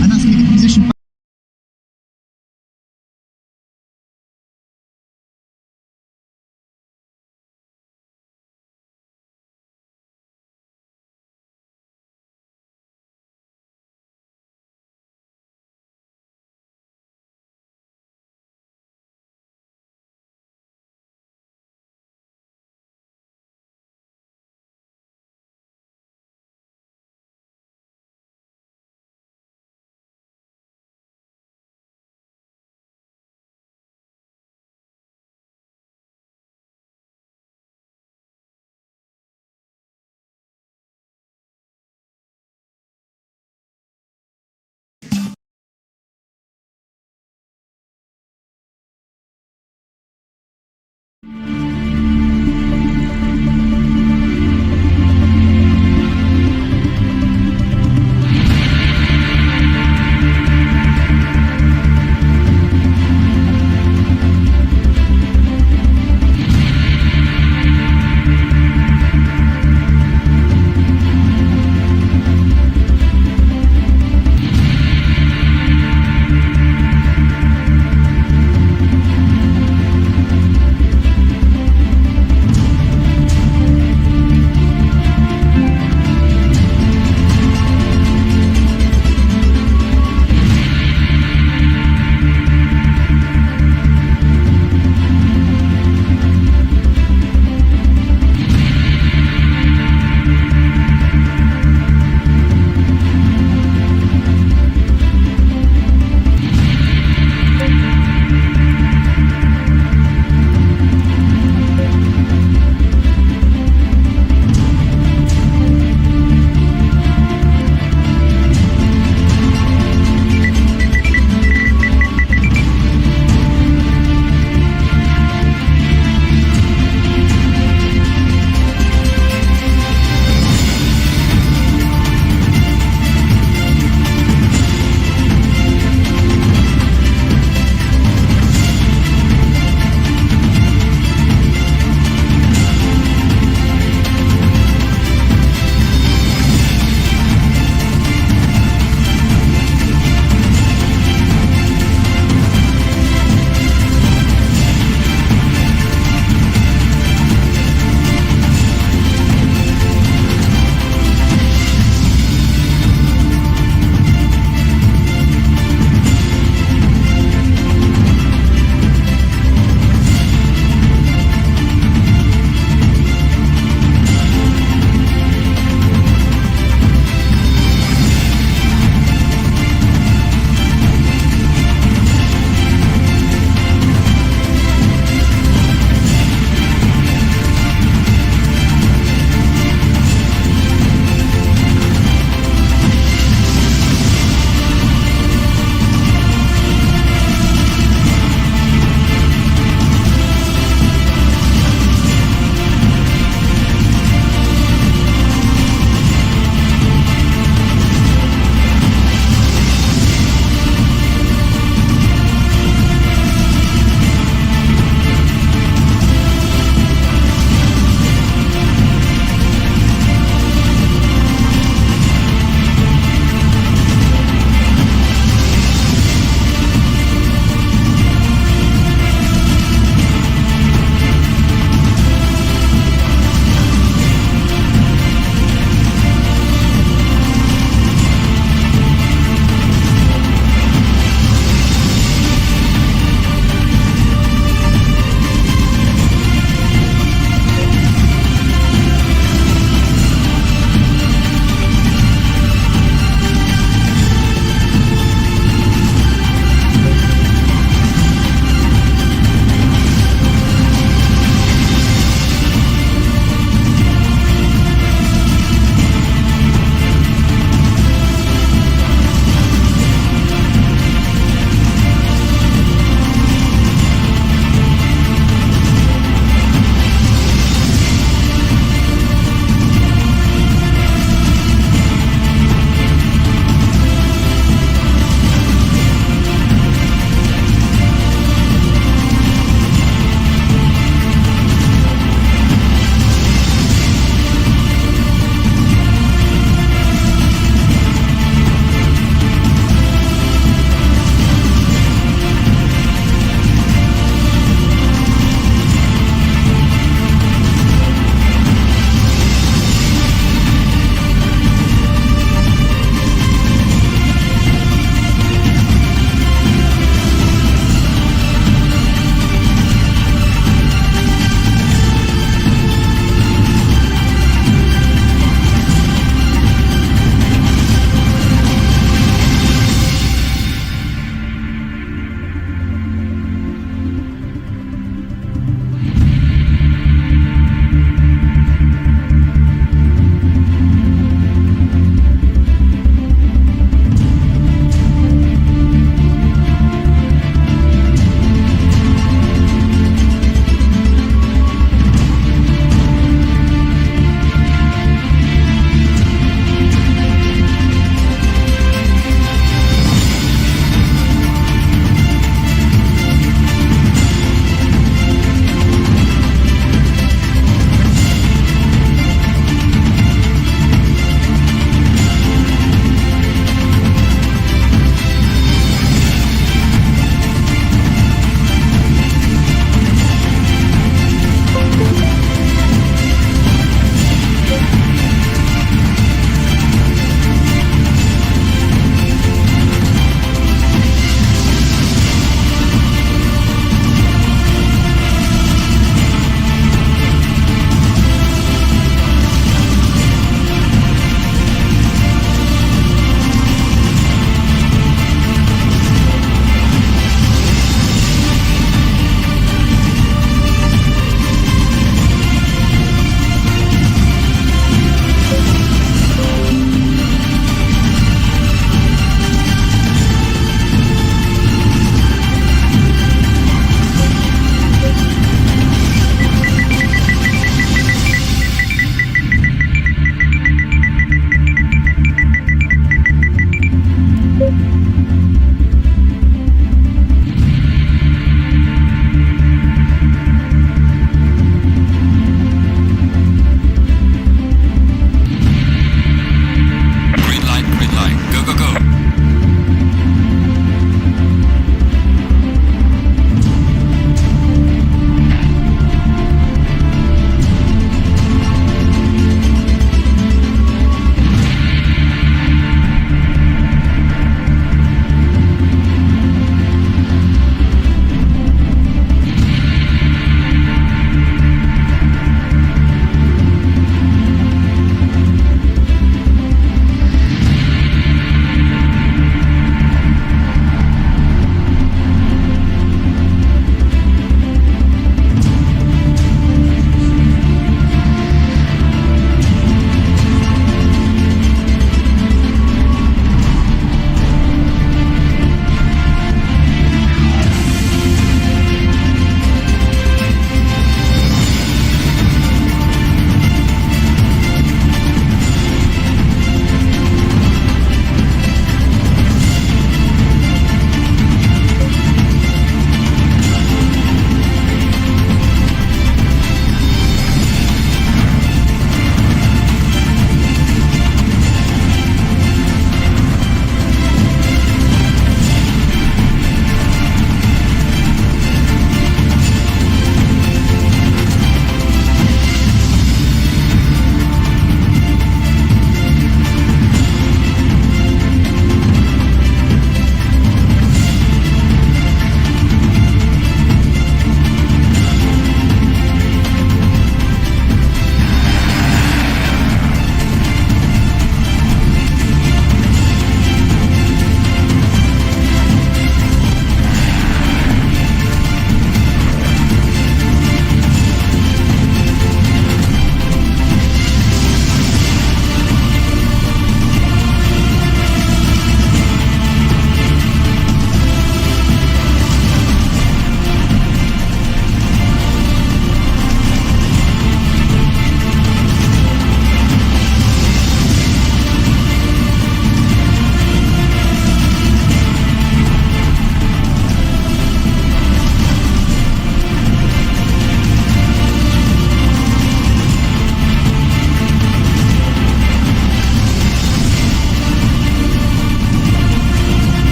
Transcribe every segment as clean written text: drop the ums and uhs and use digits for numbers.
and that's going to be the position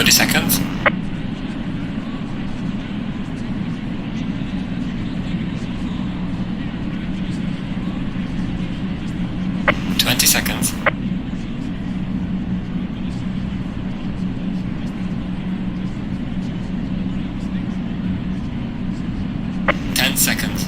30 seconds. 20 seconds. 10 seconds.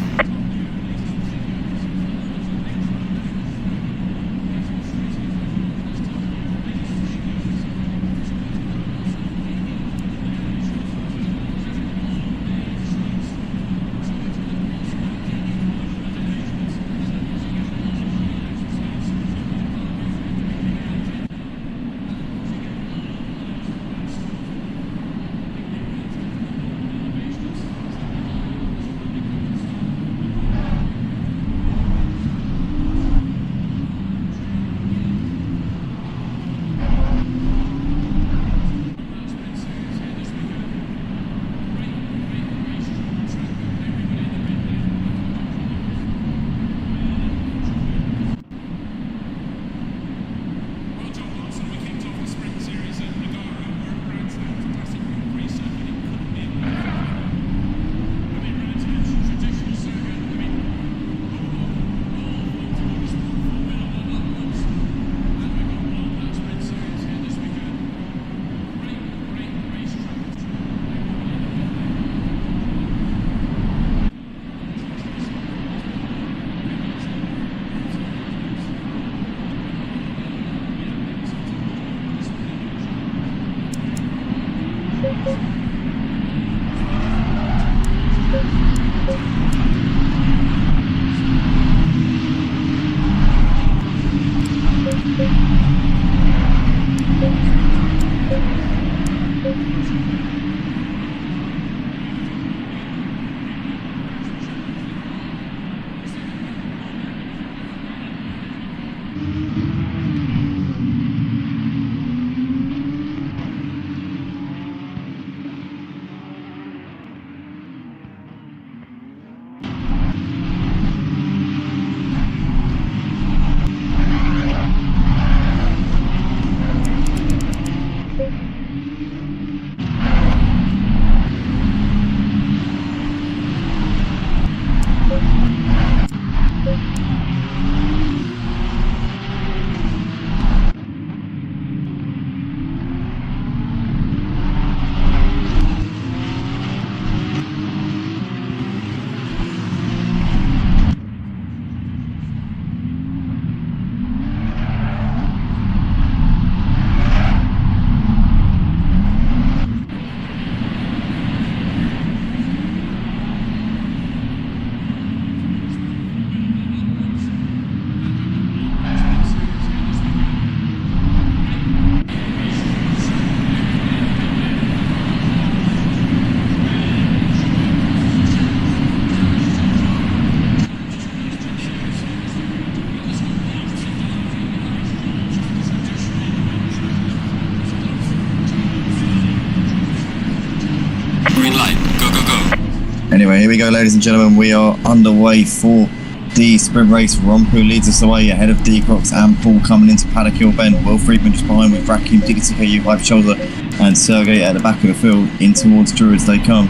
'Green light, go, go, go. Anyway, here we go, ladies and gentlemen. We are underway for the sprint race. Rompu leads us away ahead of D-Crocs and Paul coming into Paddock Hill Bend. Will Friedman just behind with RaKiMaJe, DJPhilgreen, Hype Shoulder, and Sergey at the back of the field. In towards Druids they come.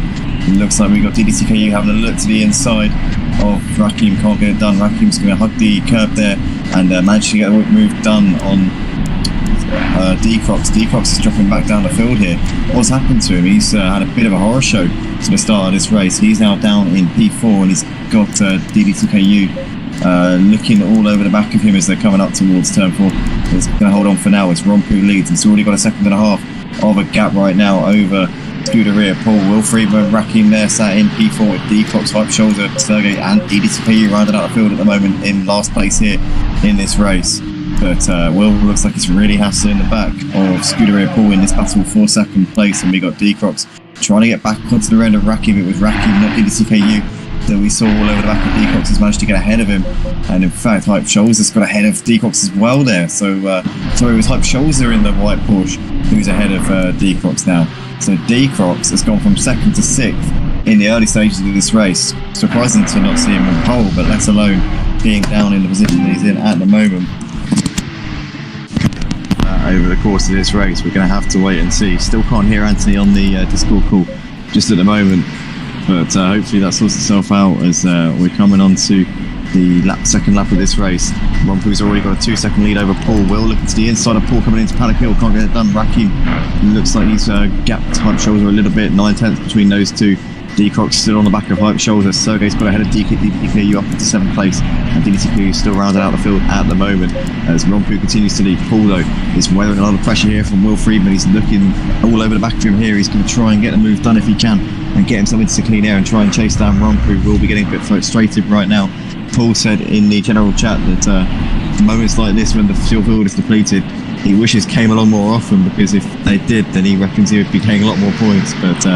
It looks like we've got DJPhilgreen having a look to the inside of RaKiMaJe. Can't get it done. RaKiMaJe's going to hug the curb there and manage to get a move done on D-Crocs. D-Crocs is dropping back down the field here. What's happened to him? He's had a bit of a horror show to the start of this race. He's now down in P4 and he's got deedeeTKU looking all over the back of him as they're coming up towards turn 4. He's going to hold on for now. It's Rompu leads. It's already got a second and a half of a gap right now over Scuderia. Paul, Will Friedman, RaKiMaJe there sat in P4 with D-Crocs, Hype Shoulder, Sergey and DJPhilgreen riding out the field at the moment in last place here in this race. But Will looks like it's really hassling the back of Scuderia Paul in this battle for second place, and we got D-Crocs trying to get back onto the end of RaKiMaJe. It was RaKiMaJe, not DJPhilgreen, that we saw all over the back of D-Crocs. Has managed to get ahead of him, and in fact Hype Shoulder's got ahead of D-Crocs as well there. So sorry, it was Hype Shoulder in the white Porsche who's ahead of D-Crocs now. So D-Crocs has gone from 2nd to 6th in the early stages of this race. Surprising to not see him on pole, but let alone being down in the position that he's in at the moment. over the course of this race. We're going to have to wait and see. Still can't hear Anthony on the Discord call just at the moment, but hopefully that sorts itself out as we're coming on to the second lap of this race. Rompu's already got a 2-second lead over Paul. Will looking to the inside of Paul coming into Paddock Hill, can't get it done. Rakim looks like he's gapped Hype Shoulder a little bit, 9/10 between those two. D-Croc's still on the back of Hype Shoulder. Sergey's got ahead of DJPhilgreen up into 7th place, and DeedeeTKU still rounded out the field at the moment as Rompu continues to lead. Paul though is weathering a lot of pressure here from Will Friedman. He's looking all over the back of him here. He's going to try and get the move done if he can and get himself into clean air and try and chase down Rompu. Will be getting a bit frustrated right now. Paul said in the general chat that moments like this when the field is depleted, he wishes came along more often, because if they did, then he reckons he would be getting a lot more points. But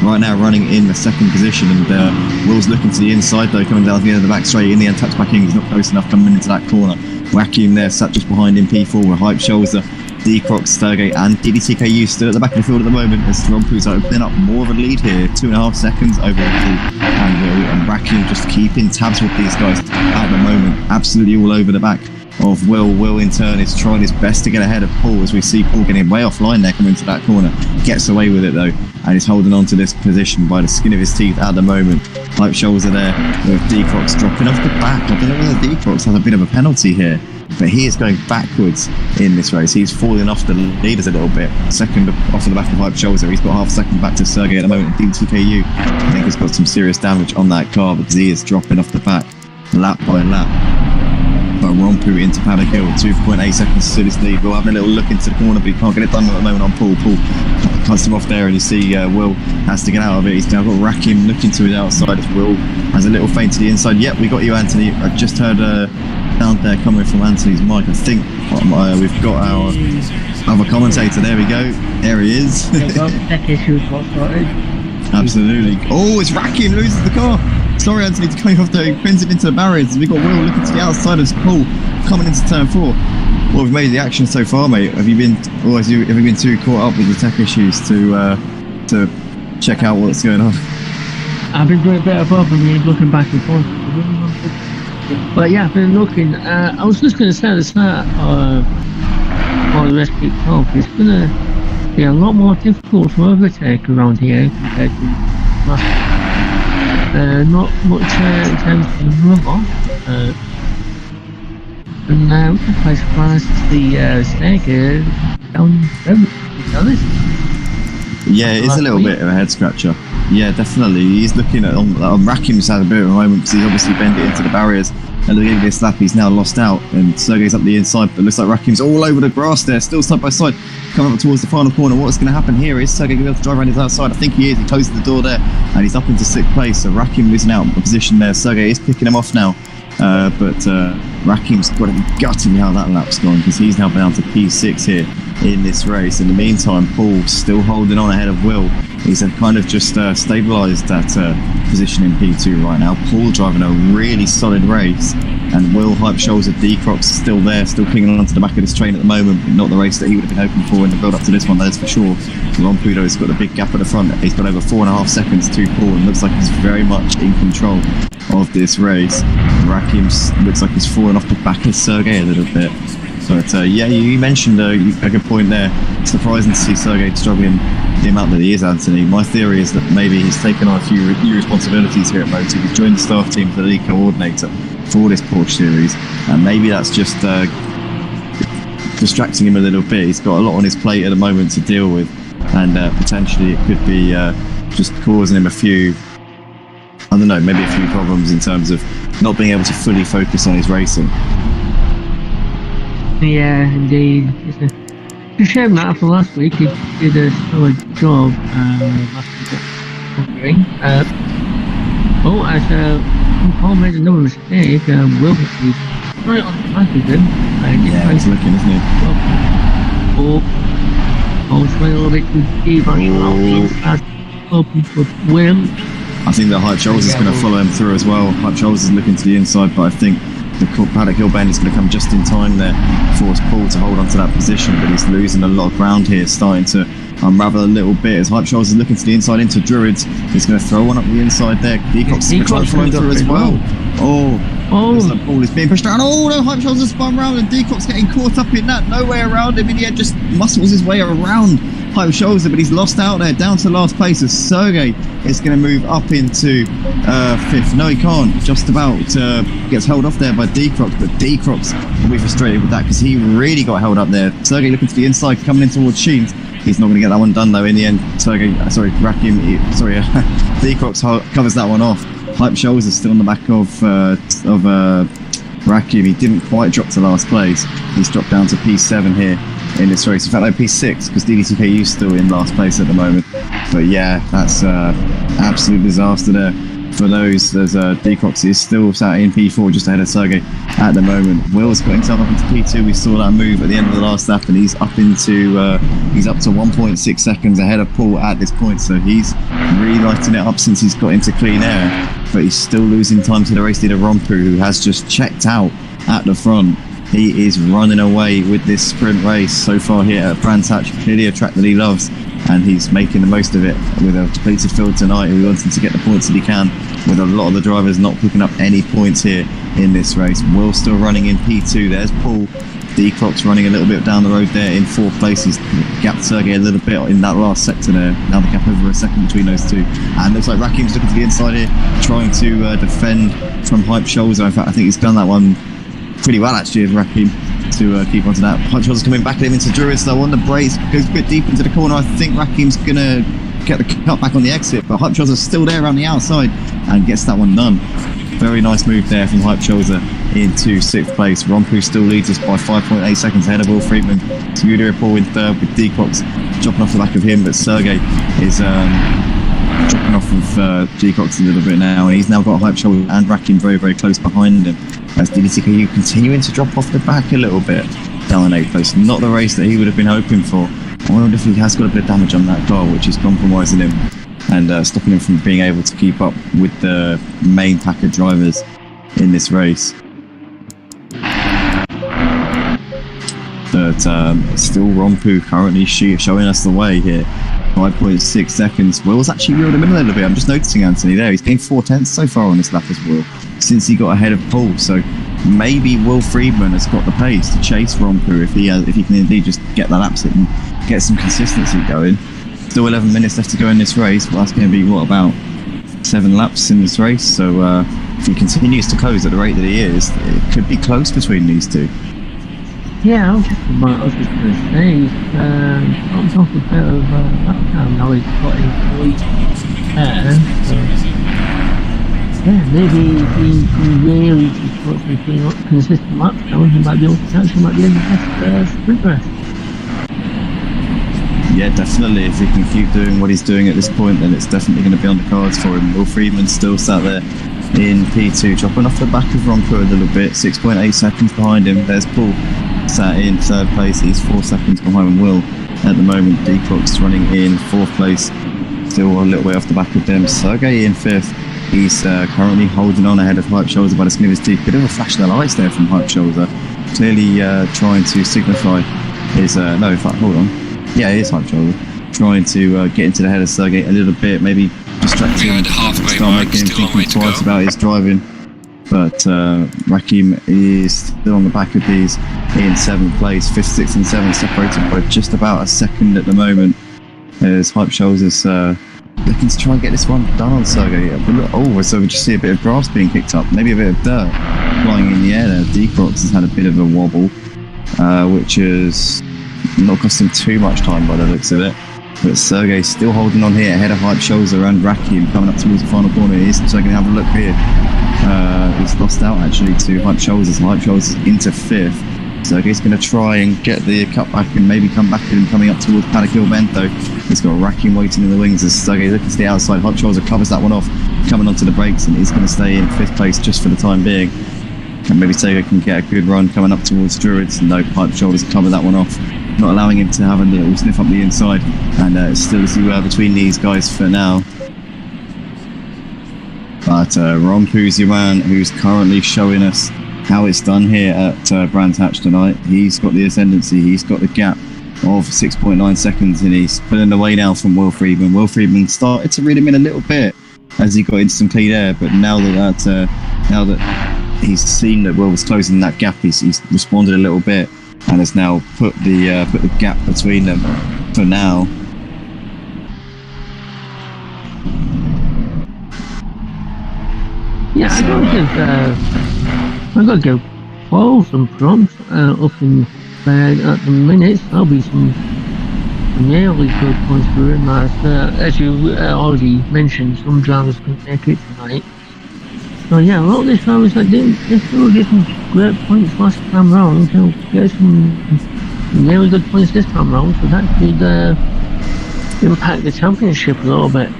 right now running in the second position, and Will's looking to the inside though, coming down to the end of the back straight. In the end, touch back in, he's not close enough coming into that corner. Rakim there sat just behind him, P4 with Hype Shoulder, D-Croc, Sturgate and DeedeeTKU still at the back of the field at the moment as Rompu's opening up more of a lead here, 2.5 seconds over Paul and Will, and Rakim just keeping tabs with these guys at the moment, absolutely all over the back of Will. Will in turn is trying his best to get ahead of Paul as we see Paul getting way offline there coming into that corner. Gets away with it though, and is holding on to this position by the skin of his teeth at the moment. Hype Shoulders are there with D-Crocs dropping off the back. I don't know whether D-Crocs has a bit of a penalty here, but he is going backwards in this race. He's falling off the leaders a little bit. Second off of the back of Hype Shoulder. He's got half a second back to Sergey at the moment. DJPhilgreen, I think, has got some serious damage on that car because he is dropping off the back lap by lap. But Rompu into Paddock Hill, 2.8 seconds to his lead. Will having a little look into the corner, but he can't get it done at the moment on Paul. Paul cuts him off there, and you see Will has to get out of it. He's now got Rakim looking to his outside as Will has a little feint to the inside. Yep, we got you, Anthony. I just heard sound there coming from Anthony's mic. I think we've got our other commentator. There we go. There he is. Absolutely. Oh, it's Rakim loses the car. Sorry, Anthony, to coming off there, pins it into the barriers. We've got Will looking to the outside as Paul coming into turn 4. Well, we've made the action so far, mate. Have you been too caught up with the tech issues to check out what's going on? I've been doing a bit of both of me, looking back and forth. But yeah, I've been looking. I was just going to say at the start for the rest of the talk, it's going to be a lot more difficult to overtake around here compared to last. Not much in terms of rubber. And I'm quite surprised to see Slaed down to be honest. Yeah, it is a little bit of a head scratcher. Yeah, definitely. He's looking at Rakim's had a bit of a moment because he's obviously bent it into the barriers. And looking at this lap, he's now lost out, and Sergey's up the inside, but it looks like Rakim's all over the grass there, still side by side, coming up towards the final corner. What's going to happen here? Is Sergey going to be able to drive around his outside? I think he is. He closes the door there, and he's up into 6th place, so Rakim losing out of position there. Sergey is picking him off now, but Rakim's got to be gutting how that lap's gone, because he's now down to P6 here in this race. In the meantime, Paul still holding on ahead of Will. He's kind of just stabilised that position in P2 right now. Paul driving a really solid race, and Will Hype Shoulder D-Croc's still there, still clinging on to the back of this train at the moment, but not the race that he would have been hoping for in the build up to this one, that is for sure. Rompudo has got a big gap at the front. He's got over 4.5 seconds to Paul, and looks like he's very much in control of this race. Rakim looks like he's fallen off the back of Sergey a little bit. But yeah, you mentioned a good point there. Surprising to see Sergey struggling the amount that he is, Anthony. My theory is that maybe he's taken on a few new responsibilities here at Motive. He's joined the staff team as the lead coordinator for this Porsche series, and maybe that's just distracting him a little bit. He's got a lot on his plate at the moment to deal with, and potentially it could be just causing him a few, I don't know, maybe a few problems in terms of not being able to fully focus on his racing. Yeah, indeed. It's a shame that after last week he did a solid job last week at Hungary. As Paul made another mistake, Will was right on the back of him. Yeah, he's looking, isn't he? Paul's running a little bit too deep on him. Open for Will. I think that Hype Shoulders is going to follow him through as well. Hype Shoulders is looking to the inside, but I think the Paddock Hill bend is going to come just in time there, force Paul to hold on to that position, but he's losing a lot of ground here, starting to unravel a little bit as Hype Shoulders is looking to the inside into Druids. He's going to throw one up the inside there. D-Croc's going to try to follow through as well. Looks like Paul is being pushed around. Oh no, Hype Shoulders spun around and Decock's getting caught up in that. No way around him. In the end, just muscles his way around Hype Shoulder, but he's lost out there, down to last place as Sergey is going to move up into 5th. No, he can't. Just about gets held off there by Decrox, but Decrox will be frustrated with that because he really got held up there. Sergey looking to the inside, coming in towards Sheens. He's not going to get that one done though in the end. Decrox covers that one off. Hype Shoulders is still on the back of RaKiMaJe. He didn't quite drop to last place. He's dropped down to P7 here in this race. In fact, like P6 because DeedeeTKU is still in last place at the moment. But yeah, that's absolute disaster there for those. There's Decrox is still sat in P4 just ahead of Sergey at the moment. Will's got himself up into P2. We saw that move at the end of the last lap, and he's up into he's up to 1.6 seconds ahead of Paul at this point. So he's really lighting it up since he's got into clean air. But he's still losing time to the race leader Rompu, who has just checked out at the front. He is running away with this sprint race so far here at Brands Hatch, clearly a track that he loves, and he's making the most of it with a depleted field tonight. He wants to get the points that he can, with a lot of the drivers not picking up any points here in this race. Will still running in P2. There's Paul. Decrox running a little bit down the road there in 4th place. He's gapped Sergey a little bit in that last sector there. Now the gap over a second between those two. And looks like RaKiM's looking to the inside here, trying to defend from Hype Shoulder. In fact, I think he's done that one pretty well actually, RaKiM, to keep onto that. Hype Shoulder's coming back at him into Druids though on the brakes, goes a bit deep into the corner. I think RaKiM's going to get the cut back on the exit, but Hype Shoulder's still there around the outside and gets that one done. Very nice move there from Hype Shoulder into 6th place. Rompu still leads us by 5.8 seconds ahead of Will Friedman. Studio Paul in 3rd with Decrox dropping off the back of him, but Sergey is dropping off of Decrox a little bit now, and he's now got Hype Shoulder and RaKiM very, very close behind him. As DJPhilgreen continuing to drop off the back a little bit down in 8th place. Not the race that he would have been hoping for. I wonder if he has got a bit of damage on that car, which is compromising him and stopping him from being able to keep up with the main pack of drivers in this race. But still Rompu currently showing us the way here. 5.6 seconds. Will's actually reeled him in a little bit. I'm just noticing Anthony there. He's gained 4/10 so far on this lap as Will, since he got ahead of Paul. So maybe Will Friedman has got the pace to chase Rompu if he can indeed just get that lap sit and get some consistency going. Still 11 minutes left to go in this race. Well, that's going to be what, about 7 laps in this race. So if he continues to close at the rate that he is, it could be close between these two. Yeah, I was just going to say, on top of a bit of background now he's got his voice there, so yeah, maybe if he really just puts between consistent laps now, he might be able to catch him at the end of this sprint race. Yeah, definitely. If he can keep doing what he's doing at this point, then it's definitely going to be on the cards for him. Will Friedman still sat there in P2, dropping off the back of Rompu a little bit, 6.8 seconds behind him. There's Paul sat in 3rd place. He's 4 seconds behind Will at the moment. Decrox running in 4th place, still a little way off the back of them. Sergey in 5th. He's currently holding on ahead of Hype Shoulder by the skin of his teeth. Bit of a flash of the lights there from Hype Shoulder, clearly trying to signify his no, in fact, hold on. Yeah, it is Hype Shoulder trying to get into the head of Sergey a little bit, maybe distracting him, start making him think twice about his driving. But RaKiM is still on the back of these in 7th place. 5th, 6th and 7th separated by just about a second at the moment, as Hype Shoulder's looking to try and get this one done on Sergey. Oh, so we just see a bit of grass being picked up, maybe a bit of dirt flying in the air there. Decrox has had a bit of a wobble, which has not cost him too much time by the looks of it. But Sergey's still holding on here ahead of Hype Shoulder and RaKiM coming up towards the final corner. He's so going to have a look here. He's lost out actually to Hype Shoulder. Hype Shoulder's into 5th. Sergey's going to try and get the cut back and maybe come back at him coming up towards Paddock Hill Bend though. He's got RaKiM waiting in the wings as Sergey looking to the outside. Hype Shoulder covers that one off, coming onto the brakes, and he's going to stay in 5th place just for the time being. And maybe Sergey can get a good run coming up towards Druids. No, Hype Shoulder's covered that one off, not allowing him to have a little sniff up the inside, and it's still between these guys for now. But Rompu's your man, who's currently showing us how it's done here at Brands Hatch tonight. He's got the ascendancy, he's got the gap of 6.9 seconds, and he's pulling away now from Will Friedman. Will Friedman started to reel him in a little bit as he got into some clean air, but now that now that he's seen that Will was closing that gap, he's responded a little bit and has now put the gap between them for now. Yeah, I gotta give Paul some prompts up in at the minute. There'll be some really good points for him. As you already mentioned, some drivers couldn't make it tonight. So yeah, a lot of these drivers that didn't really get some great points last time round to get some really good points this time round. So that could impact the championship a little bit.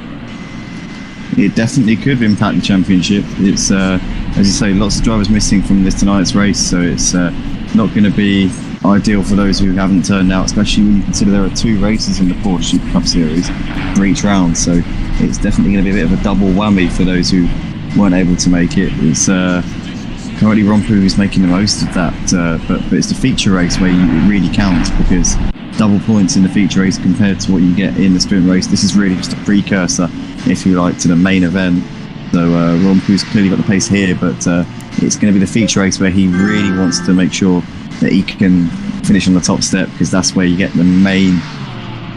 It definitely could impact the championship. It's as you say, lots of drivers missing from tonight's race, so it's not going to be ideal for those who haven't turned out, especially when you consider there are 2 races in the Porsche Supercup series for each round. So it's definitely going to be a bit of a double whammy for those who weren't able to make it. It's currently Rompu who's making the most of that, but it's the feature race where it really counts, because double points in the feature race compared to what you get in the sprint race, this is really just a precursor, if you like, to the main event. So Rompu's clearly got the pace here, but it's going to be the feature race where he really wants to make sure that he can finish on the top step, because that's where you get the main,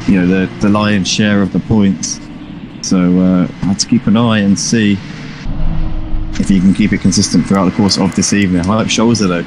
the lion's share of the points. So I have to keep an eye and see if he can keep it consistent throughout the course of this evening. Hype Scholzer, though,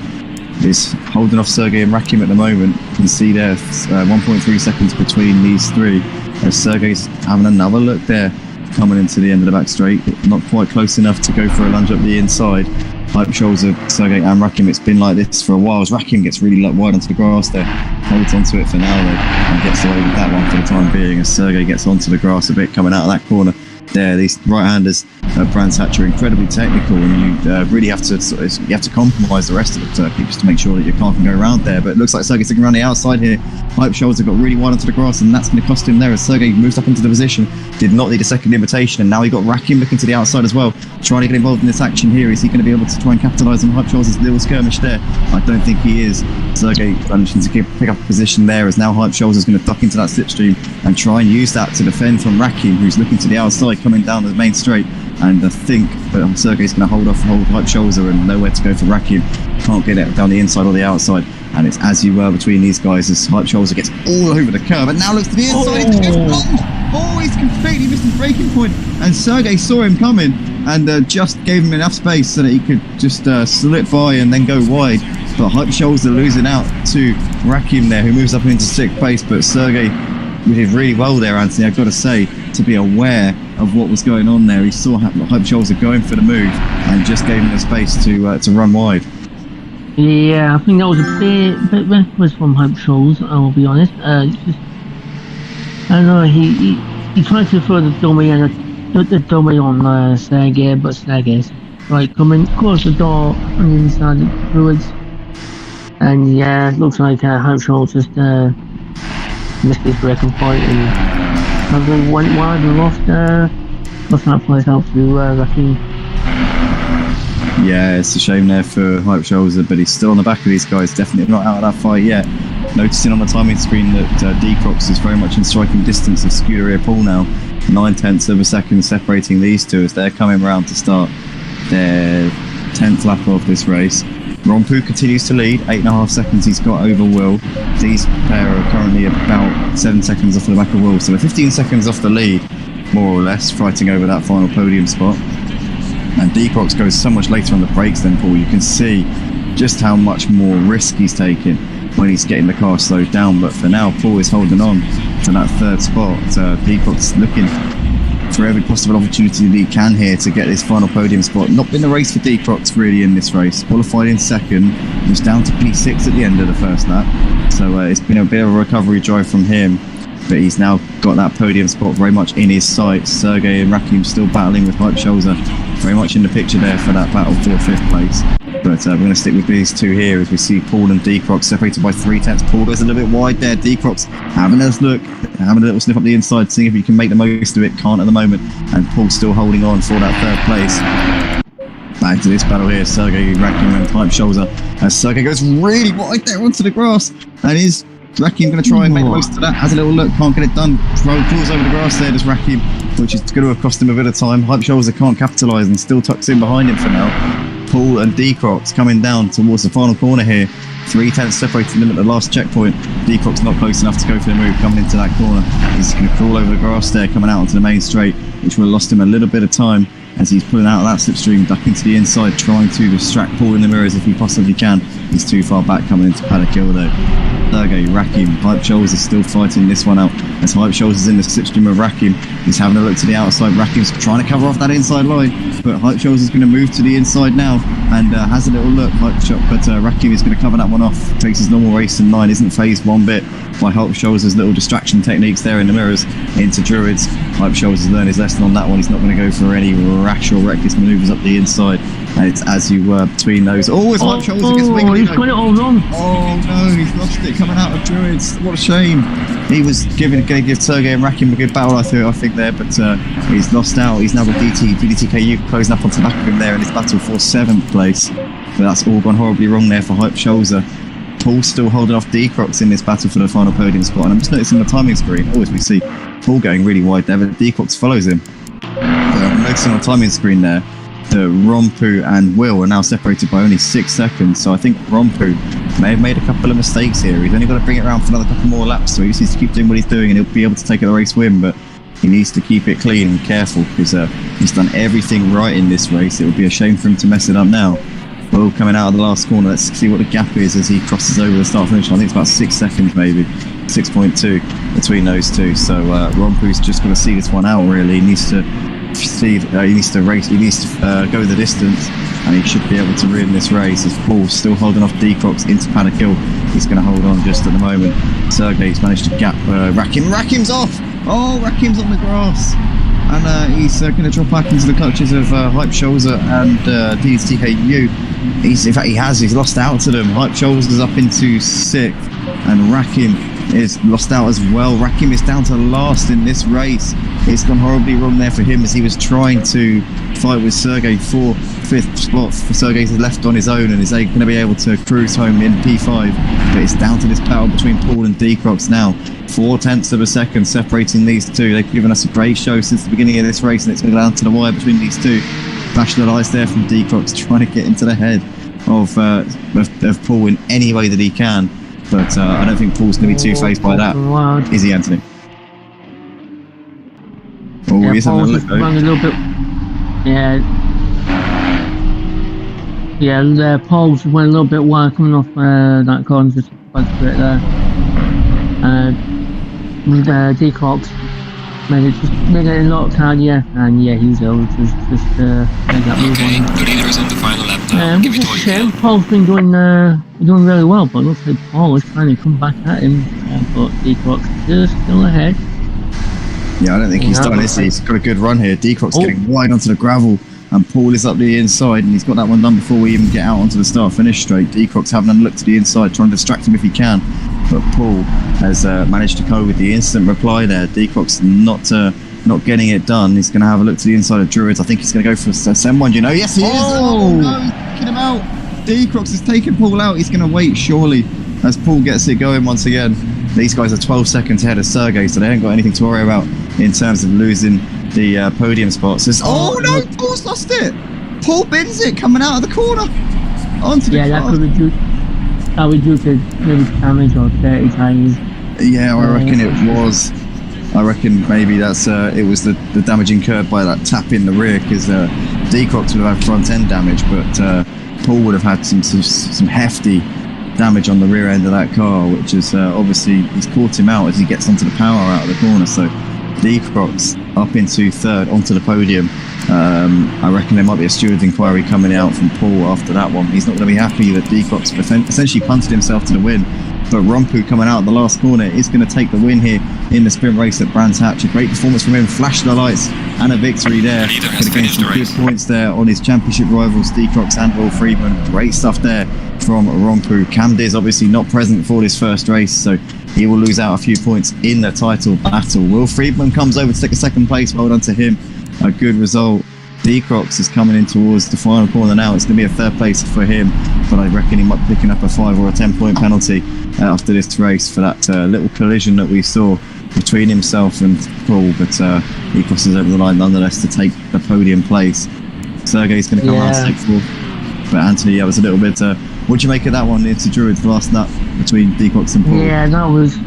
is holding off Sergey and RaKiMaJe at the moment. You can see there 1.3 seconds between these 3, as Sergey's having another look there coming into the end of the back straight, not quite close enough to go for a lunge up the inside. Hype Scholzer, Sergey and RaKiMaJe, it's been like this for a while, as RaKiMaJe gets really wide onto the grass there, holds onto it for now though, and gets away with that one for the time being, as Sergey gets onto the grass a bit coming out of that corner. There, these right-handers, Brands Hatch, are incredibly technical, and you really have to compromise the rest of the circuit just to make sure that your car can go around there. But it looks like Sergey's sticking around the outside here. Hype Scholzer got really wide onto the grass, and that's going to cost him there as Sergey moves up into the position. Did not need a second invitation, and now he got RaKiMaJe looking to the outside as well, trying to get involved in this action here. Is he going to be able to try and capitalise on Hype Scholzer's little skirmish there? I don't think he is. Sergey managing to pick up a position there, as now Hype Scholzer's going to duck into that slipstream and try and use that to defend from RaKiMaJe, who's looking to the outside coming down the main straight. And I think that Sergey's going to hold Hype Scholzer, and nowhere to go for RaKiMaJe. Can't get it down the inside or the outside, and it's as you were between these guys as Hype Scholzer gets all over the curb and now looks to the inside. He's completely missed his braking point, and Sergey saw him coming and just gave him enough space so that he could just slip by and then go wide. But Hype Scholzer losing out to RaKiMaJe there, who moves up into 6th place. But Sergey did really well there, Anthony, I've got to say, to be aware of what was going on there. He saw Hype Scholzer going for the move and just gave him the space to run wide. Yeah, I think that was a bit reckless from Hype Scholzer, I'll be honest. I don't know, he tried to throw the dummy on Sergey, but Sergey's coming across the door on the inside afterwards. And yeah, it looks like Hype Scholzer just missed his braking point and went wide and lost that place out to RaKiMaJe. Yeah, it's a shame there for Hype Scholzer, but he's still on the back of these guys, definitely not out of that fight yet. Noticing on the timing screen that DeeCrox is very much in striking distance of Scuderia Paul now. 9/10 of a second separating these two as they're coming round to start their 10th lap of this race. Rompu continues to lead, 8.5 seconds he's got over Will. These pair are currently about 7 seconds off the back of Will, so they're 15 seconds off the lead, more or less, fighting over that final podium spot. And DeeCrox goes so much later on the brakes than Paul. You can see just how much more risk he's taking when he's getting the car slowed down. But for now, Paul is holding on to that 3rd spot. DeeCrox looking for every possible opportunity that he can here to get this final podium spot. Not been a race for DeeCrox really in this race. Qualified in 2nd, was down to P6 at the end of the first lap. So it's been a bit of a recovery drive from him. But he's now got that podium spot very much in his sights. Sergey and RaKiMaJe still battling with Hype Scholzer, very much in the picture there for that battle for 5th place. But we're going to stick with these two here as we see Paul and DeeCrox separated by 3/10. Paul goes a little bit wide there. DeeCrox having a look, having a little sniff up the inside, seeing if he can make the most of it. Can't at the moment. And Paul still holding on for that 3rd place. Back to this battle here, Sergey, RaKiMaJe and Hype Scholzer. As Sergey goes really wide there onto the grass, and is RaKiMaJe going to try and make the most of that. Has a little look, can't get it done. Pulls over the grass there, does RaKiMaJe, which is going to have cost him a bit of time. Hype Scholzer can't capitalise and still tucks in behind him for now. Paul and D-Crocs coming down towards the final corner here. 3/10 separating them at the last checkpoint. D-Croc's not close enough to go for the move coming into that corner. He's going to crawl over the grass there, coming out onto the main straight, which will have lost him a little bit of time as he's pulling out of that slipstream, duck into the inside, trying to distract Paul in the mirrors if he possibly can. He's too far back coming into paddock hill though. Sergey, RaKiMaJe, Hype Shoulders is still fighting this one out as Hype Shoulders is in the slipstream of RaKiMaJe. He's having a look to the outside. RaKiMaJe's trying to cover off that inside line, but Hype Shoulders is going to move to the inside now and has a little look. RaKiMaJe is going to cover that one off. Takes his normal race in line, isn't phased one bit by Hype Shoulders' little distraction techniques there in the mirrors into Druids. Hype Shoulders has learned his lesson on that one. He's not going to go for any rash or reckless manoeuvres up the inside. And it's as you were between those. Oh, it's Hype Shoulders against Wiggly. He's got it all wrong. Oh no, he's lost it coming out of Druids. What a shame. He was going to give Sergey and RaKiMaJe a good battle, I think there, but he's lost out. He's now got deedeeTKU closing up onto the back of him there in this battle for 7th place. But that's all gone horribly wrong there for Hype Shoulders. Paul's still holding off D-Crocs in this battle for the final podium spot, and I'm just noticing the timing screen. As we see Paul going really wide there, but D-Crocs follows him. I'm noticing on the timing screen there that Rompu and Will are now separated by only 6 seconds, so I think Rompu may have made a couple of mistakes here. He's only got to bring it around for another couple more laps, so he just needs to keep doing what he's doing and he'll be able to take the race win, but he needs to keep it clean and careful because he's done everything right in this race. It would be a shame for him to mess it up now. Will coming out of the last corner. Let's see what the gap is as he crosses over the start finish. I think it's about 6 seconds maybe, 6.2 between those two. So Rompu's just going to see this one out really. He needs to race, he needs to go the distance, and he should be able to win this race as Paul's still holding off D-Crocs into paddock hill. He's going to hold on just at the moment. Sergey's managed to gap RaKiMaJe's off. Oh, RaKiMaJe's on the grass, and he's going to drop back into the clutches of Hype Shoulders and deedeeTKU. He's lost out to them. Hype Shoulders is up into 6th, and RaKiMaJe is lost out as well. RaKiMaJe is down to last in this race. It's gone horribly wrong there for him as he was trying to fight with Sergey for 5th spot. Sergey's left on his own and is going to be able to cruise home in P5. But it's down to this battle between Paul and D-Crocs now. 0.4 of a second separating these two. They've given us a great show since the beginning of this race, and it's going to go down to the wire between these two. Flash the lights there from D-Crocs trying to get into the head of Paul in any way that he can. But I don't think Paul's going to be too phased by that. Wow. Is he, Anthony? Oh, yeah, he's Paul's just run a little bit. Yeah, Paul's went a little bit wide coming off that corner, just a bit there. D-Crocs made it locked out, and he's able to just make that move on him. The leader is on the final lap now. Give it all you can. Paul's been doing really well, but it looks like Paul is trying to come back at him, but D-Crocs is still ahead. Yeah, I don't think he's done this. He's got a good run here. D-Croc's getting wide onto the gravel, and Paul is up the inside, and he's got that one done before we even get out onto the start-finish straight. D-Croc's having a look to the inside, trying to distract him if he can, but Paul has managed to go with the instant reply there. D-Croc's not getting it done. He's going to have a look to the inside of Druids. I think he's going to go for someone, you know. Yes, he is. Oh no, he's taking him out. D-Crocs is taking Paul out. He's going to wait, surely, as Paul gets it going once again. These guys are 12 seconds ahead of Sergey, so they haven't got anything to worry about in terms of losing the podium spots. Oh no, Paul's lost it. Paul bins it coming out of the corner onto the car. That could be due to maybe damage or dirty tyres. Yeah, I reckon it was. I reckon maybe that's it was the damage incurred by that tap in the rear, because D-Crocs would have had front end damage, but Paul would have had some hefty damage on the rear end of that car, which is obviously he's caught him out as he gets onto the power out of the corner. So D-Crocs up into 3rd onto the podium. I reckon there might be a steward's inquiry coming out from Paul after that one. He's not going to be happy that D-Crocs essentially punted himself to the win. But Rompu coming out of the last corner is going to take the win here in the sprint race at Brands Hatch. A great performance from him, flashed the lights, and a victory there. The leader has finished some the race. Good points there on his championship rivals, D-Crocs and Will Friedman. Great stuff there from Rompu. Cam Diz obviously not present for this first race, so he will lose out a few points in the title battle. Will Friedman comes over to take a 2nd place. Well done to him. A good result. D-Crocs is coming in towards the final corner now. It's going to be a 3rd place for him, but I reckon he might be picking up a 5 or a 10-point penalty after this race for that little collision that we saw between himself and Paul, but he crosses over the line nonetheless to take the podium place. Sergey's going to come out 6th. But Anthony, that was a little bit. What do you make of that one into Druid for last lap between Decox and Paul? Yeah, that was.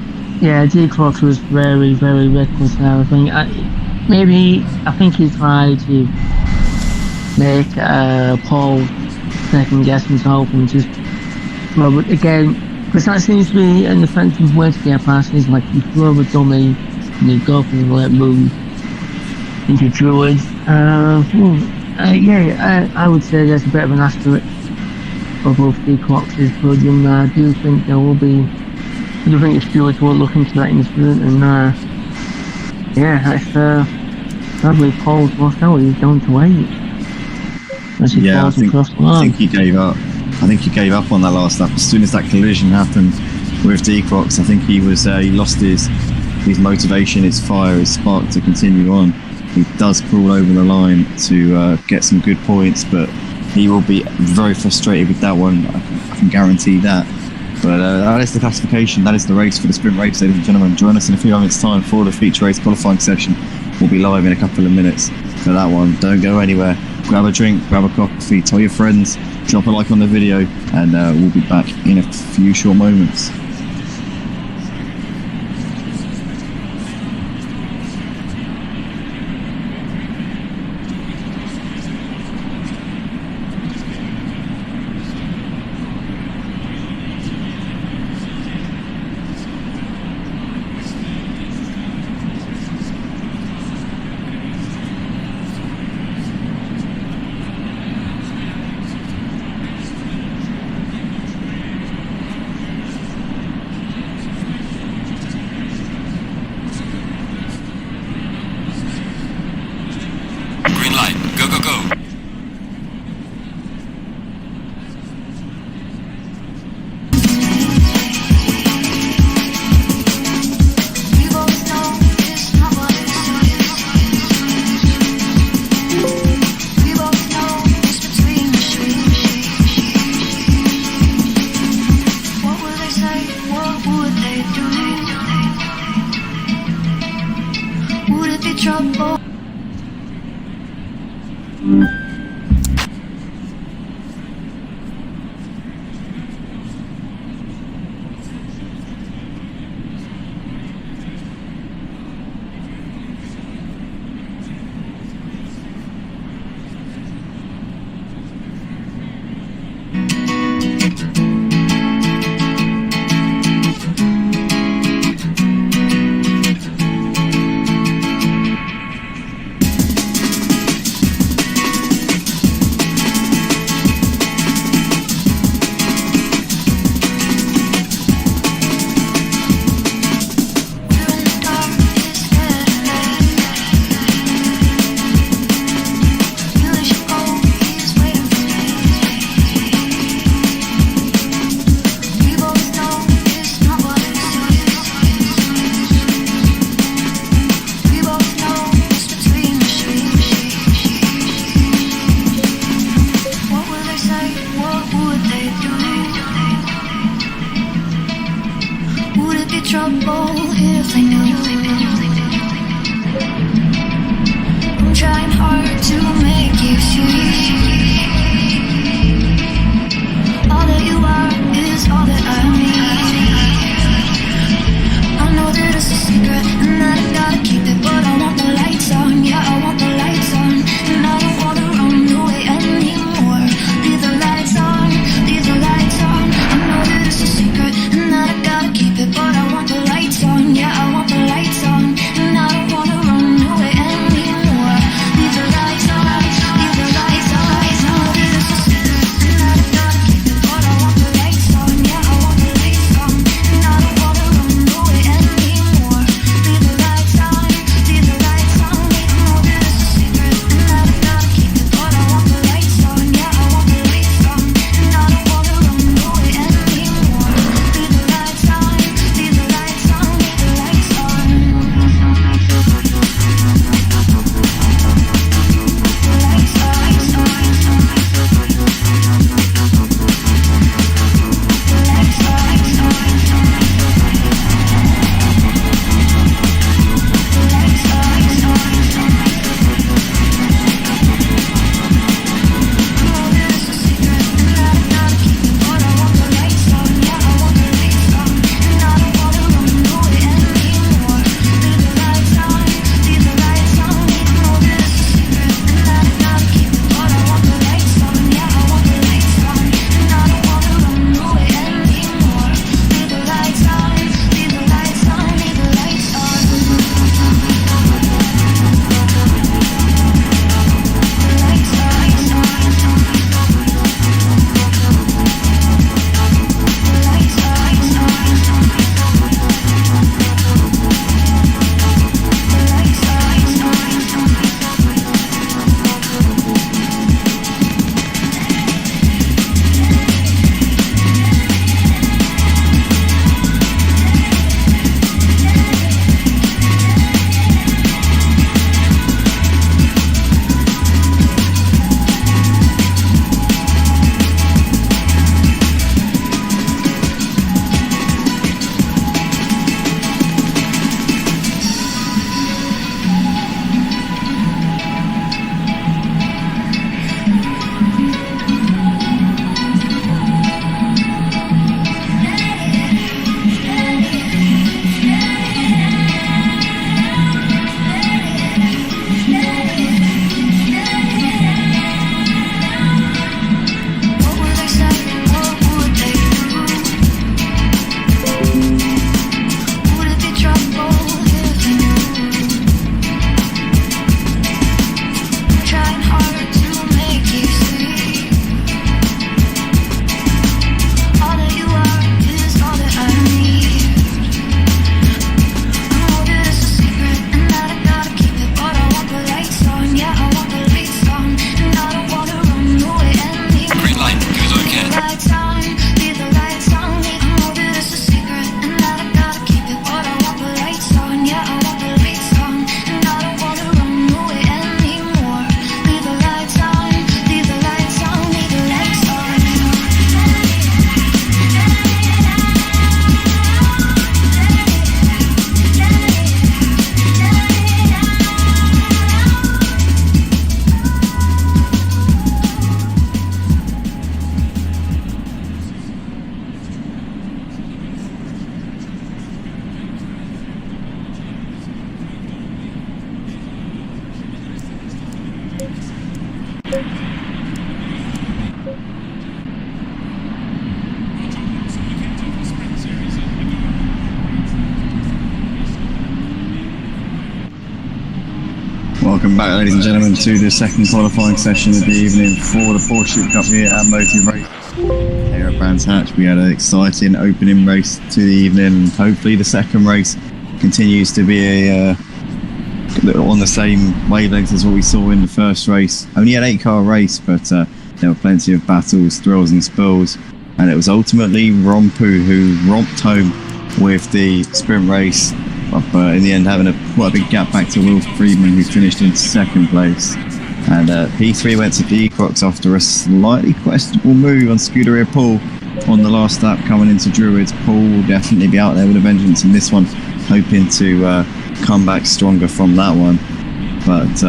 Yeah, Decox was very, very reckless there. I think he tried to make Paul second guess himself and just. Well, but again, because that seems to be an effective way to get past. Is like you throw a dummy and you go for the let move into Druid. I would say there's a bit of an asterisk for both Decox's podium. I do think there will be. I do think the stewards will look into that incident, and sadly Paul's lost out. He's down to 8. As he falls across the line. I think he gave up. I think he gave up on that last lap. As soon as that collision happened with Decox, I think he lost his motivation, his fire, his spark to continue on. He does crawl over the line to get some good points, but he will be very frustrated with that one. I can guarantee that. But that is the classification. That is the race for the sprint race, ladies and gentlemen. Join us in a few moments' time for the feature race qualifying session. We'll be live in a couple of minutes for that one. Don't go anywhere. Grab a drink, grab a coffee, tell your friends, drop a like on the video, and we'll be back in a few short moments. Green light. Go, go, go. Welcome back, ladies and gentlemen, to the second qualifying session of the evening for the Porsche Cup here at Motive Race. Here at Brands Hatch, we had an exciting opening race to the evening. Hopefully the second race continues to be on the same wavelength as what we saw in the first race. Only an 8-car race, but there were plenty of battles, thrills and spills, and it was ultimately Rompu who romped home with the sprint race, but in the end having quite a big gap back to Will Friedman, who finished in second place. And P3 went to D-Crocs after a slightly questionable move on Scuderia Paul on the last lap coming into Druids. Paul will definitely be out there with a vengeance in this one, hoping to come back stronger from that one. But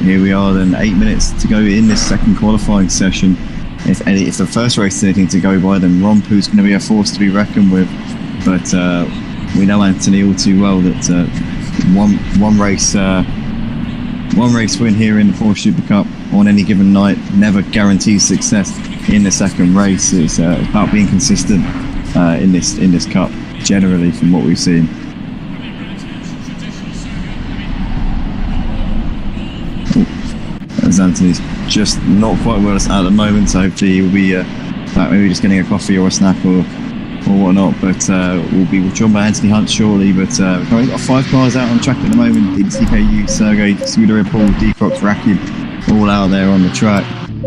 here we are then, 8 minutes to go in this second qualifying session. If the first race is anything to go by, then Rompu's going to be a force to be reckoned with. But we know Anthony all too well that one race win here in the Porsche Supercup on any given night never guarantees success in the second race. It's about being consistent in this cup generally from what we've seen. As Anthony's just not quite well at the moment, so hopefully he'll be back, maybe just getting a coffee or a snack or whatnot, but we'll be joined by Anthony Hunt shortly. But we've currently got 5 cars out on track at the moment: DJPhilgreen, Sergey, Scuderia Paul, D-Crocs, RaKiMaJe, all out there on the track.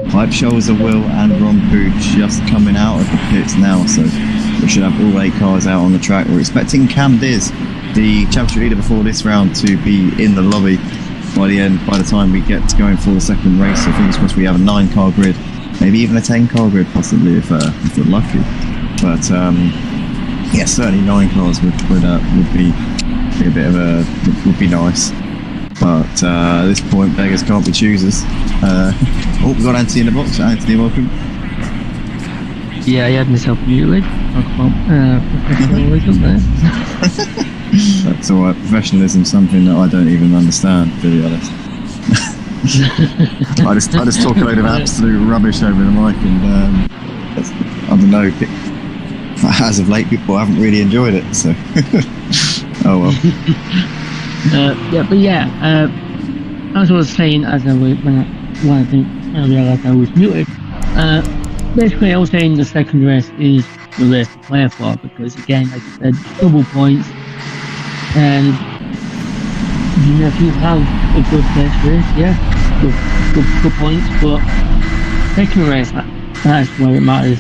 Hype Shoals of Will and Rompu just coming out of the pits now, so we should have all 8 cars out on the track. We're expecting Cam Diz, the championship leader before this round, to be in the lobby by the time we get going for the second race. So fingers crossed we have a 9-car grid, maybe even a 10-car grid possibly if we're lucky. But yeah, certainly 9 cars would be a bit of would be nice. But at this point, beggars can't be choosers. We've got Anthony in the box. Anthony, welcome. Yeah, I had myself muted. Talk about professionalism there. That's alright. Professionalism, something that I don't even understand, to be honest. I just talk a load of absolute rubbish over the mic, and I don't know. As of late, people haven't really enjoyed it, so oh well. As I was saying, when I realised I was muted, basically I was saying the second race is the race to play for, because again, like I said, double points, and if you have a good first race, yeah, good points, but second race, that's where it matters.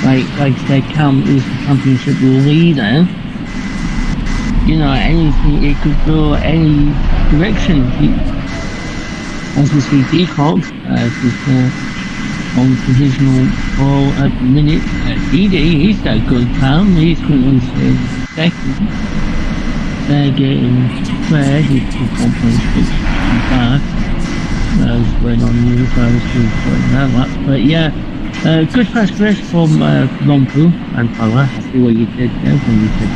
Like I said, Cam is the championship leader. You know, anything, it could go any direction. As we see, D-Crocs is on provisional pole at the minute. DD, he's got a good time. He's currently second. They're getting third. He's 1.6 back. That's going on the other side of that. But yeah. Good first race from Rompu and Power. I see what you did there when you said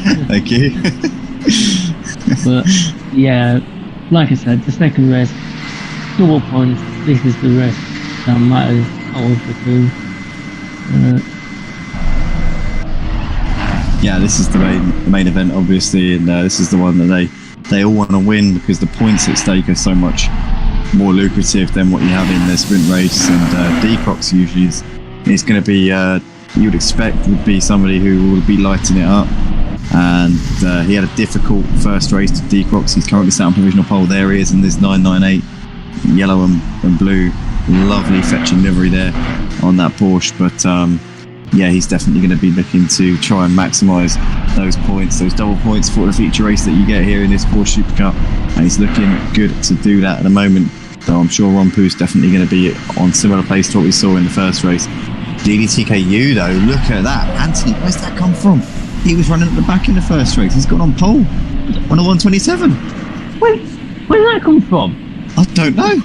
you Thank you. But yeah, like I said, the second race, double points. This is the race that matters out of the two. Yeah, this is the main event, obviously, and this is the one that they all want to win, because the points at stake are so much more lucrative than what you have in the sprint race. And D-Crocs usually is going to be, you would expect, would be somebody who will be lighting it up. And he had a difficult first race to D-Crocs. He's currently sat on provisional pole. There he is in this 998 yellow and blue, lovely fetching livery there on that Porsche. But yeah, he's definitely going to be looking to try and maximise those points, those double points for the feature race that you get here in this Porsche Supercup. And he's looking good to do that at the moment. So I'm sure Rompu's definitely going to be on similar pace to what we saw in the first race. deedeeTKU though, look at that. Anthony, where's that come from? He was running at the back in the first race. He's got on pole on a 127. Where'd that come from? I don't know.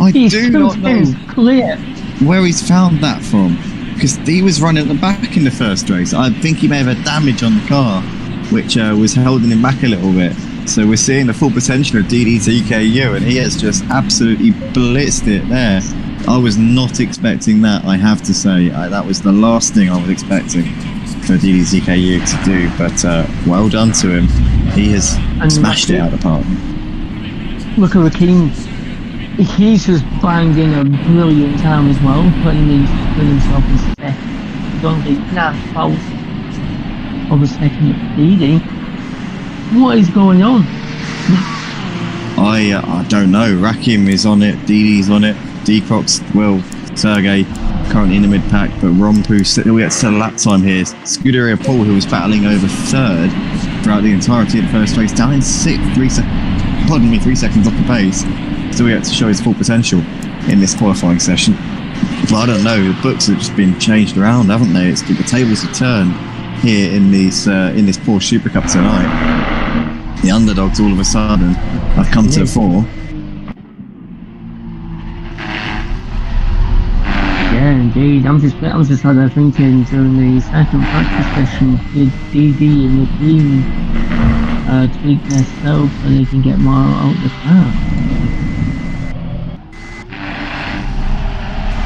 I do not know clear where he's found that from, because he was running at the back in the first race. I think he may have had damage on the car, which was holding him back a little bit. So we're seeing the full potential of deedeeTKU, and he has just absolutely blitzed it there. I was not expecting that, I have to say. That was the last thing I was expecting for deedeeTKU to do, but well done to him. He has smashed it out of the park. Look at RaKiMaJe. He's just banged in a brilliant time as well, putting himself in second. He's only now false of a second at Deedee. What is going on? I don't know. RaKiMaJe is on it, Deedee's on it, Decrox, well, Sergey currently in the mid-pack, but Rompu still gets a lap time here. Scuderia Paul, who was battling over third throughout the entirety of the first race, down in 6th, 3 seconds off the pace. Still gets to show his full potential in this qualifying session. But I don't know, the books have just been changed around, haven't they? The tables have turned here in this Porsche Supercup tonight. The underdogs all of a sudden have come to the fore. Yeah, indeed. I was just out there thinking during the second practice session, did Deedee and RaKiMaJe tweak their self so they can get more out of the car?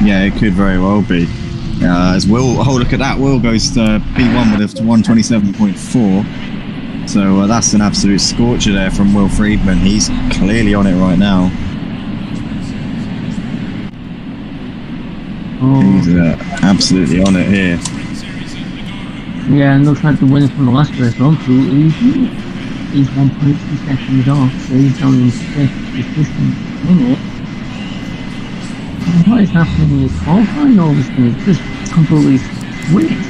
Yeah, it could very well be. As Will, oh look at that, Will goes to P1 with a 127.4. So that's an absolute scorcher there from Will Friedman. He's clearly on it right now. He's absolutely on it here. Yeah, and looks like the winner from the last race, Rompu, he's 1.2 seconds off, so he's down in 5th position in it. And what is happening in his qualifying all this thing? It's just completely switched.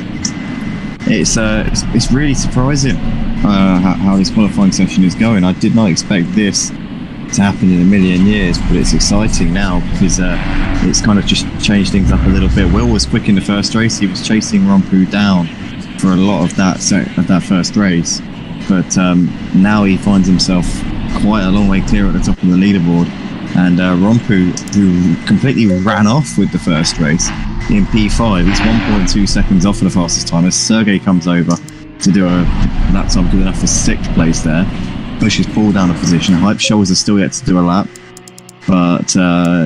It's really surprising how this qualifying session is going. I did not expect this to happen in a million years, but it's exciting now because it's kind of just changed things up a little bit. Will was quick in the first race. He was chasing Rompu down for a lot of that first race, but now he finds himself quite a long way clear at the top of the leaderboard. And Rompu, who completely ran off with the first race in P5, he's 1.2 seconds off for the fastest time as Sergey comes over to do a lap time good enough for 6th place there. Pushes Paul down a position. Hype Shoals are still yet to do a lap, but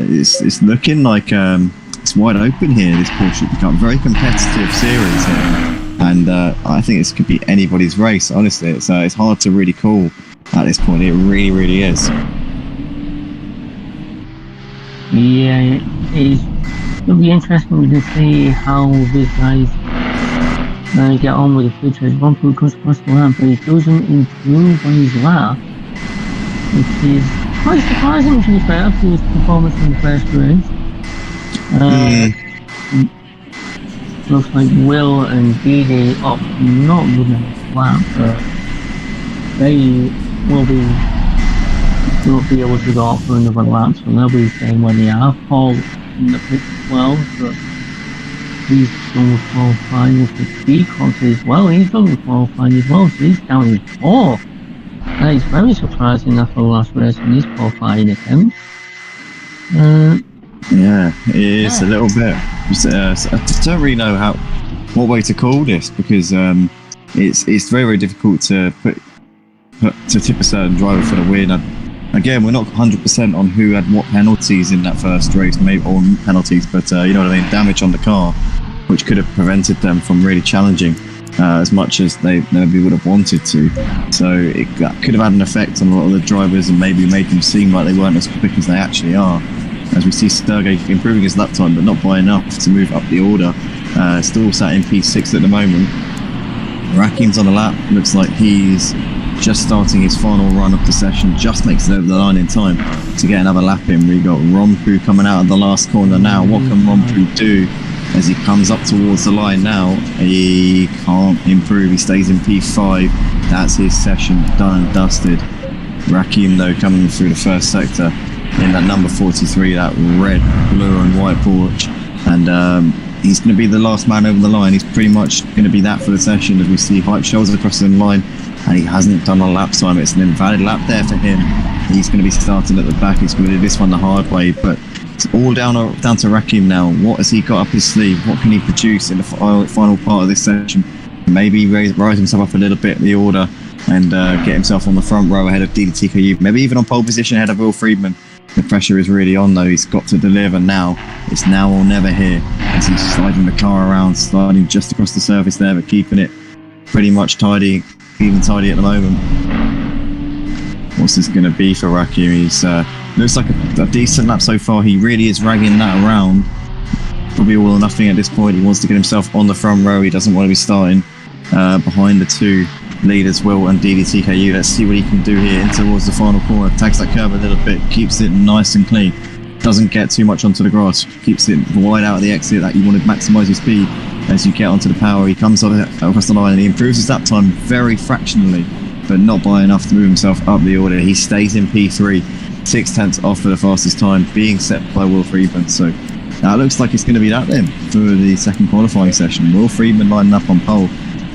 it's looking like it's wide open here. This Porsche become very competitive series here, and I think this could be anybody's race. Honestly, it's hard to really call at this point. It really is. Yeah, it'll be interesting to see how these guys get on with the future. Rompu comes across the line, but he doesn't improve on his lap, which is quite surprising to be fair after his performance in the first race. Looks like Will and Deedee opt not with a lap, but they will be able to go out for another lap, so they'll be staying where they are. Paul in the pit as well, but he's done with qualifying with the Decrox as well. He's done with qualifying as well, so he's down in 4th. That is very surprising after the last race in his qualifying attempt. Yeah, it is a little bit. I don't really know what way to call this because it's very difficult to tip a certain driver for the win. Again, we're not 100% on who had what penalties in that first race, maybe or penalties, but you know what I mean, damage on the car, which could have prevented them from really challenging as much as they maybe would have wanted to. So that could have had an effect on a lot of the drivers and maybe made them seem like they weren't as quick as they actually are. As we see Sergey improving his lap time, but not by enough to move up the order. Still sat in P6 at the moment. RaKiMaJe's on the lap. Looks like he's just starting his final run of the session, just makes it over the line in time to get another lap in. We got Rompu coming out of the last corner now. What can Rompu do as he comes up towards the line now? He can't improve. He stays in P5. That's his session done and dusted. RaKiMaJe though coming through the first sector in that number 43, that red, blue and white Porsche, and he's going to be the last man over the line. He's pretty much going to be that for the session as we see Hype Shoals across the line. And he hasn't done a lap time. It's an invalid lap there for him. He's going to be starting at the back. He's going to do this one the hard way, but it's all down to RaKiMaJe now. What has he got up his sleeve? What can he produce in the final part of this session? Maybe rise himself up a little bit in the order and get himself on the front row ahead of deedeeTKU. Maybe even on pole position ahead of Will Friedman. The pressure is really on though. He's got to deliver now. It's now or never here as he's sliding the car around, sliding just across the surface there, but keeping it pretty much tidy, even tidy at the moment. What's this going to be for Rakim? He's looks like a decent lap so far. He really is ragging that around. Probably all or nothing at this point. He wants to get himself on the front row. He doesn't want to be starting behind the two leaders, Will and deedeeTKU. Let's see what he can do here in towards the final corner. Tags that curve a little bit, keeps it nice and clean. Doesn't get too much onto the grass. Keeps it wide out of the exit that you want to maximise your speed as you get onto the power. He comes across the line and he improves his lap time very fractionally, but not by enough to move himself up the order. He stays in P3, 6/10 off for the fastest time, being set by Will Friedman. So that looks like it's going to be that then for the second qualifying session. Will Friedman lining up on pole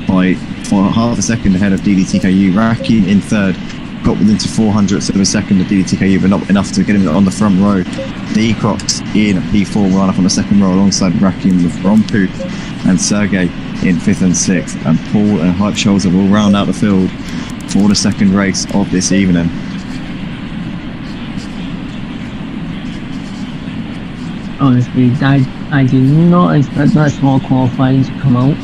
by half a second ahead of deedeeTKU. Rakim in third, got within to 400ths of a second of deedeeTKU, but not enough to get him on the front row. D-Crocs in P4 will line up on the second row alongside Rakim, with Rompu and Sergey in 5th and 6th, and Paul and Hypescholzer will round out the field for the second race of this evening. Honestly, I did not expect that small qualifying to come out.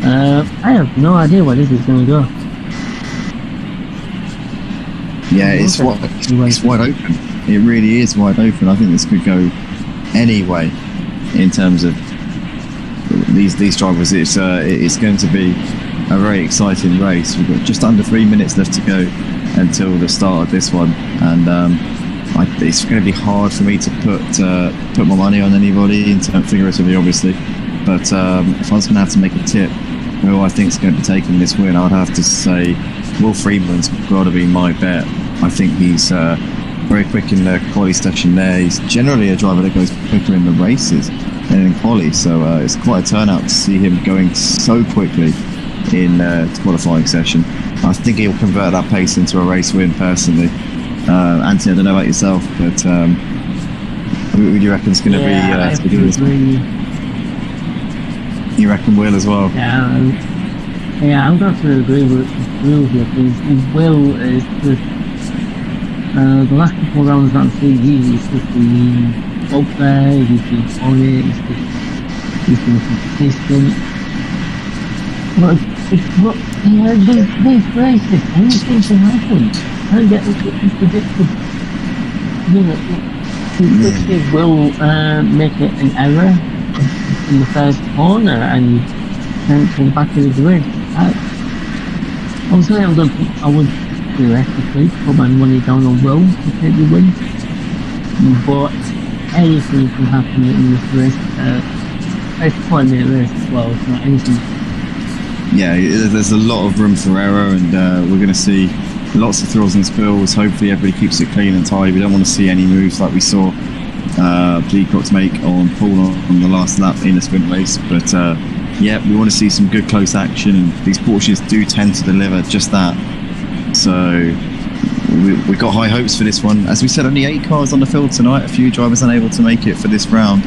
I have no idea where this is going to go. Yeah, it's wide open. It really is wide open. I think this could go any way in terms of these drivers. It's going to be a very exciting race. We've got just under 3 minutes left to go until the start of this one, and it's going to be hard for me to put my money on anybody, in terms figuratively, obviously. But if I was going to have to make a tip, who I think is going to be taking this win, I'd have to say Will Friedman's got to be my bet. I think he's very quick in the quali session there. He's generally a driver that goes quicker in the races than in quali, so it's quite a turnout to see him going so quickly in the qualifying session. I think he'll convert that pace into a race win personally. Anthony, I don't know about yourself, but who do you reckon is going to be? I agree. You reckon Will as well? Yeah, I'm going to agree with Will here, because Will is just the last couple of rounds that he's just been up there, he's been on it, he's been consistent. But these races, anything can happen. I get unpredictable. You know, it will make it an error in the first corner and then come back to the grid. Obviously, I would theoretically put my money down on Will to take the win, but anything can happen in this race. It's a 20-minute race as well, so anything. Yeah, there's a lot of room for error, and we're going to see lots of thrills and spills. Hopefully everybody keeps it clean and tidy. We don't want to see any moves like we saw Peacock's make on Paul on the last lap in a sprint race, but yeah, we want to see some good close action, and these Porsches do tend to deliver just that. So we got high hopes for this one. As we said, only 8 cars on the field tonight, a few drivers unable to make it for this round.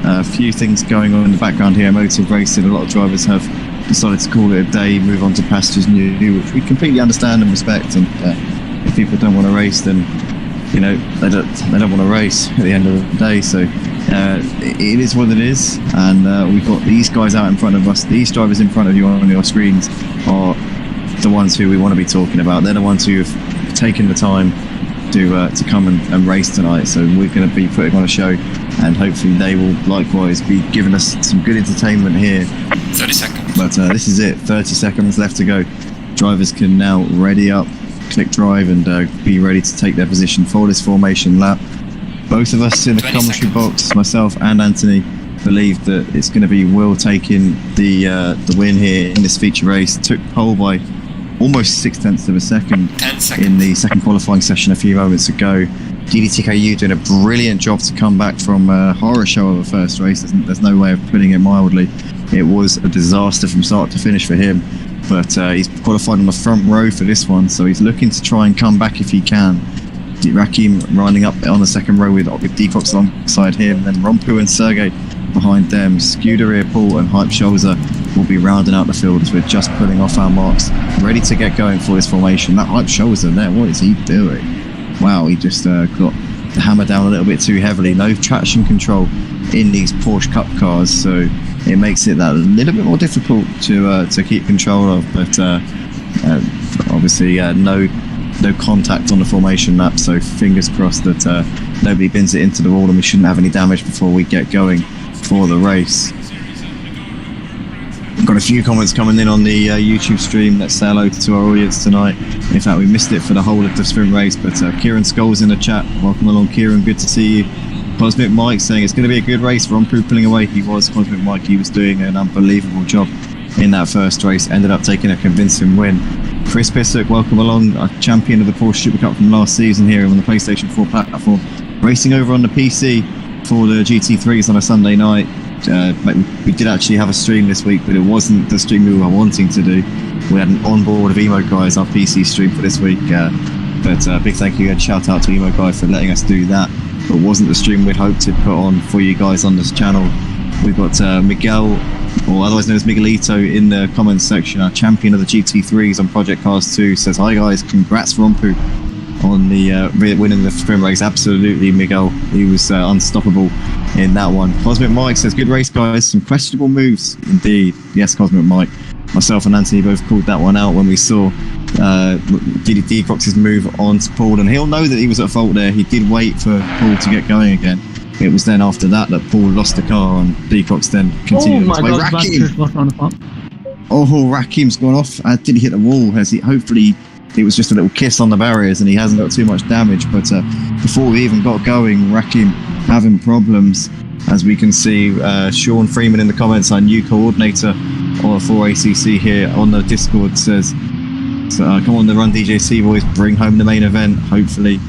A few things going on in the background here. Motive racing, a lot of drivers have decided to call it a day, move on to pastures new, which we completely understand and respect. And if people don't want to race, then you know they don't want to race at the end of the day. So it is what it is, and we've got these guys out in front of us. These drivers in front of you on your screens are the ones who we want to be talking about. They're the ones who have taken the time to come and race tonight. So we're going to be putting on a show, and hopefully they will likewise be giving us some good entertainment here. 30 seconds. But this is it, 30 seconds left to go. Drivers can now ready up, click drive, and be ready to take their position for this formation lap. Both of us in the commentary box, myself and Anthony, believe that it's going to be Will taking the win here in this feature race. Took pole by almost 0.6 of a second in the second qualifying session a few moments ago. deedeeTKU doing a brilliant job to come back from a horror show of a first race. There's no way of putting it mildly. It was a disaster from start to finish for him, but he's qualified on the front row for this one, so he's looking to try and come back if he can. Rakim running up on the second row with D-Crocs alongside him, then Rompu and Sergey behind them. Scuderia, Paul and Hypescholzer will be rounding out the field as we're just putting off our marks, ready to get going for this formation. That Hypescholzer there, what is he doing? Wow, he just got hammer down a little bit too heavily. No traction control in these Porsche Cup cars, so it makes it that a little bit more difficult to keep control of. But obviously, no contact on the formation lap, so fingers crossed that nobody bins it into the wall and we shouldn't have any damage before we get going for the race. Got a few comments coming in on the YouTube stream. Let's say hello to our audience tonight. In fact, we missed it for the whole of the sprint race, but Kieran Scholes in the chat. Welcome along, Kieran. Good to see you. Cosmic Mike saying it's going to be a good race. Rompu pulling away. He was. Cosmic Mike, he was doing an unbelievable job in that first race. Ended up taking a convincing win. Chris Pissock, welcome along. A champion of the Porsche Supercup from last season here on the PlayStation 4 platform. Racing over on the PC for the GT3s on a Sunday night. We did actually have a stream this week, but it wasn't the stream we were wanting to do. We had an onboard of Emo Guys, our PC stream for this week. But big thank you and shout out to Emo Guy for letting us do that. But wasn't the stream we'd hoped to put on for you guys on this channel. We've got Miguel, or otherwise known as Miguelito, in the comments section. Our champion of the GT3s on Project Cars 2 says, "Hi guys, congrats Rompu on the winning the sprint race." Absolutely, Miguel. He was unstoppable in that one. Cosmic Mike says, "Good race, guys. Some questionable moves." Indeed. Yes, Cosmic Mike. Myself and Anthony both called that one out when we saw DeedeeTKU's move on to Paul, and he'll know that he was at fault there. He did wait for Paul to get going again. It was then after that Paul lost the car, and DeedeeTKU then continued. Oh my God, Rakim! Oh, Rakim's gone off. Did he hit the wall? Has he? Hopefully it was just a little kiss on the barriers and he hasn't got too much damage. But before we even got going, Rakim having problems, as we can see. Sean Freeman in the comments, our new coordinator for ACC here on the Discord, says, come on the Run DJC boys, bring home the main event. Hopefully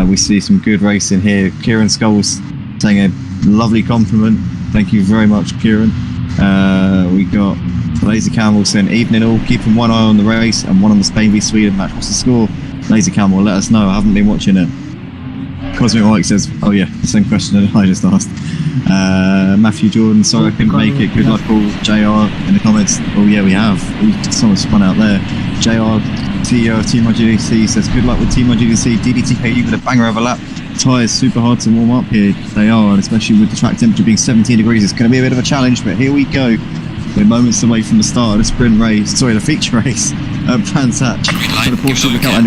we see some good racing here. Kieran Scholes saying a lovely compliment. Thank you very much, Kieran. We got thelazycamel saying, "Evening all, keeping one eye on the race and one on the Spain v Sweden match. What's the score?" thelazycamel, let us know. I haven't been watching it. Cosmic Mike says, "Oh yeah, the same question that I just asked." Matthew Jordan, "Sorry I couldn't make it. Good luck all." JR in the comments, "Oh yeah, we have." Ooh, someone spun out there. JR, CEO of Team GDC, says, "Good luck with Team GDC. DeedeeTKU with a banger of a lap. Tyres super hard to warm up here." They are, and especially with the track temperature being 17 degrees, it's going to be a bit of a challenge, but here we go. We're moments away from the start of the sprint race, the feature race at Brands Hatch for the Porsche Supercup, and